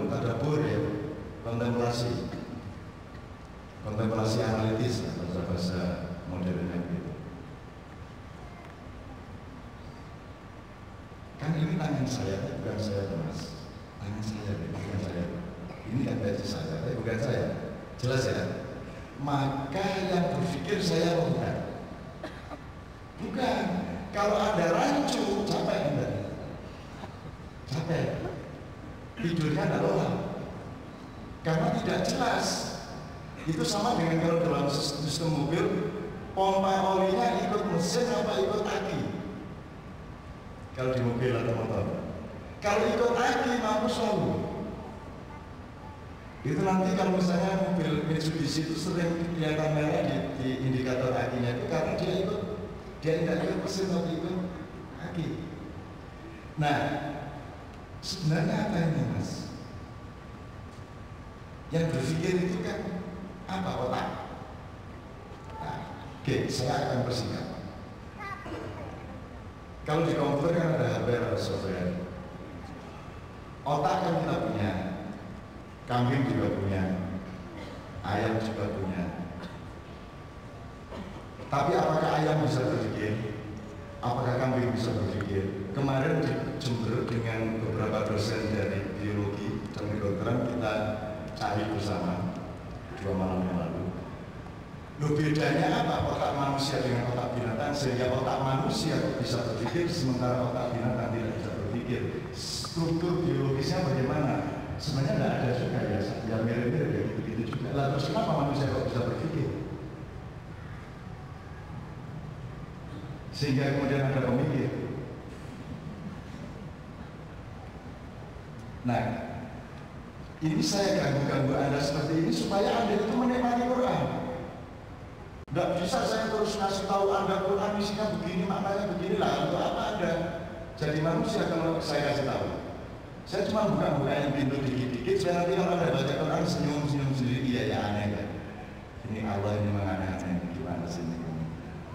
tadabur ya, kontemplasi analitis bahasa modernnya gitu. Kan ini tangan saya, bukan saya Mas. Tangan saya, bukan saya. Ini kan baju saya, tapi bukan saya. Jelas ya? Maka yang berpikir saya bukan. Bukan. Kalau ada rancu, capek Anda. Capek. Tidurnya tidak lelah. Karena tidak jelas. Itu sama dengan kalau dalam sistem mobil, pompa olinya ikut mesin apa ikut aki? Kalau di mobil atau motor. Kalau ikut aki mampu selalu. Itu nanti kalau misalnya mobil Mitsubishi itu sering kelihatan merah di indikator akinya itu karena dia tidak ikut mesin tapi ikut aki. Nah, sebenarnya apa ini Mas? Yang berpikir itu kan apa? Otak. Nah, oke, saya akan persingkat. Kalau di komputer kan ada hardware atau software. Otak kan kita punya, kambing juga punya, ayam juga punya. Tapi apakah ayam bisa berpikir? Apakah kambing bisa berpikir? Kemarin di Jember dengan beberapa dosen dari biologi dan kedokteran kita cari bersama 2 malam yang lalu. Loh, bedanya apa otak manusia dengan otak binatang sehingga otak manusia bisa berpikir sementara otak binatang tidak bisa berpikir? Struktur biologisnya bagaimana? Sebenarnya tidak ada juga ya, yang mirip-mirip ya begitu juga. Lalu terus kenapa manusia kok bisa berpikir? Sehingga kemudian ada pemikir. Nah, ini saya ganggu Anda seperti ini supaya Anda itu menikmati Quran. Tidak bisa saya terus ngasih tahu Anda Quran isinya begini, maknanya begini lah. Untuk apa Anda jadi manusia kalau saya kasih tahu? Saya cuma buka-bukain pintu dikit-dikit, supaya nanti kalau Anda baca Quran senyum-senyum sendiri, iya ya aneh kan? Ini Allah ini menganeh-aneh, gimana sih ini?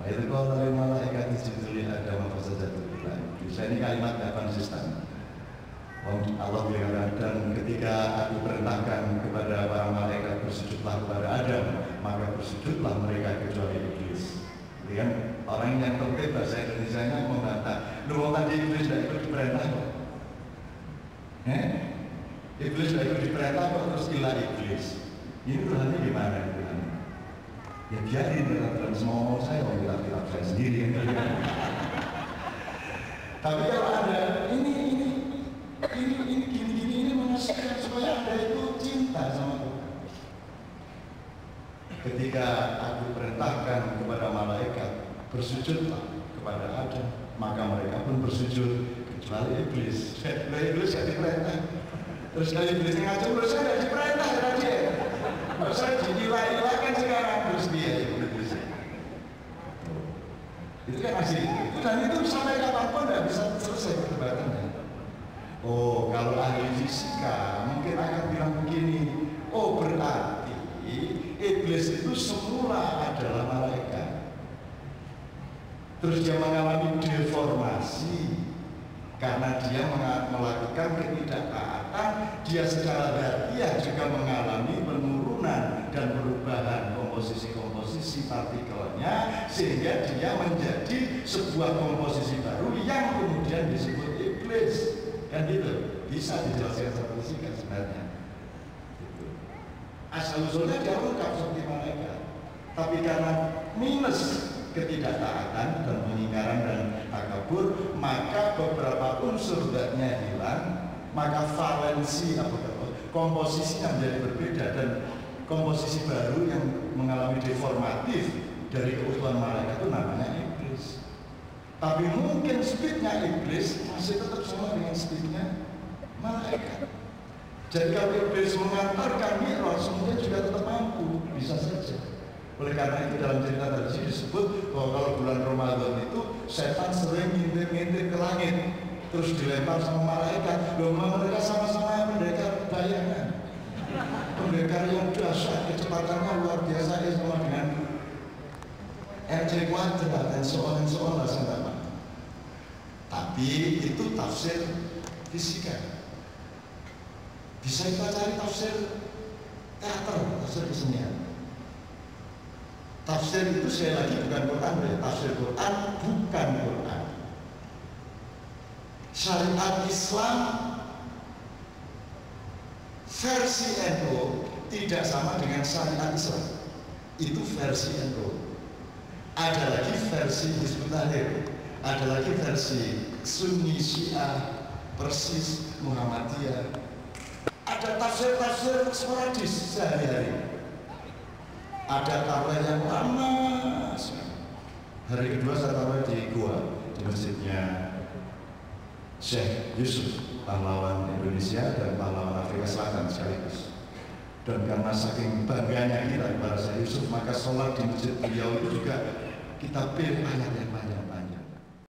Wah itu kalau dari malaikat disujudin ada apa saja tuh kita. Ini kalimat gak konsisten. Allah bilang, dan ketika aku perintahkan kepada para malaikat bersujudlah kepada Adam, maka bersujudlah mereka kecuali iblis. Kan orang yang tertib bahasa Indonesia-nya membantah. Lu tadi iblis tidak ikut diperintah kok. Iblis tidak ikut diperintah kok terus gila iblis. Ini Tuhannya gimana Tuhan? Ya biarin dalam semua mau saya mau kitab saya sendiri. Tapi kalau ada ini gini mengasihkan supaya Anda itu cinta sama Tuhan. Ketika aku perintahkan kepada malaikat bersujudlah kepada Adam, maka mereka pun bersujud kecuali iblis. Iblis yang diperintah. Terus dari iblis yang ngacung, terus saya tidak diperintah karena dia. Terus saya diilah-ilahkan sekarang terus dia iblis. Itu kan asli itu, dan itu sampai kapanpun tidak bisa selesai perdebatannya. Oh, kalau ahli fisika mungkin akan bilang begini, oh berarti iblis itu semula adalah malaikat. Terus dia mengalami deformasi karena dia melakukan ketidaktaatan. Dia secara harfiah juga mengalami penurunan dan perubahan komposisi partikelnya sehingga dia menjadi sebuah komposisi baru yang kemudian disebut iblis. Kan gitu, bisa dijelaskan secara fisika sebenarnya gitu. Asal usulnya dia lengkap seperti malaikat, tapi karena minus ketidaktaatan dan pengingkaran dan takabur, maka beberapa unsur zatnya hilang, maka valensi komposisinya menjadi berbeda dan komposisi baru yang mengalami deformatif dari keutuhan malaikat itu namanya iblis. Tapi mungkin speednya iblis masih tetap sama dengan speednya malaikat. Jadi kalau iblis mengantarkan mi'raj, semuanya juga tetap mampu, bisa saja. Oleh karena itu dalam cerita tadi disebut bahwa kalau bulan Ramadan itu setan sering ngintip-ngintip ke langit, terus dilempar sama malaikat. Loh, mereka sama-sama pendekar bayangan, pendekar yang dahsyat, kecepatannya luar biasa sama dengan RC kuadrat dan soal lah saya. Tapi itu tafsir fisika. Bisa kita cari tafsir teater, tafsir kesenian. Tafsir itu sekali lagi bukan Quran ya. Tafsir Quran bukan Quran. Syariat Islam versi NU tidak sama dengan syariat Islam. Itu versi NU. Ada lagi versi Hizbut Tahrir, ada lagi versi Sunni, Syiah, Persis, Muhammadiyah. Ada tafsir-tafsir sporadis sehari-hari. Ada tarawih yang lama. Hari kedua saya tarawih di Goa, di masjidnya Syekh Yusuf, pahlawan Indonesia dan pahlawan Afrika Selatan sekaligus. Dan karena saking bangganya kita kepada Syekh Yusuf, maka sholat di masjid beliau itu juga kita pilih ayat yang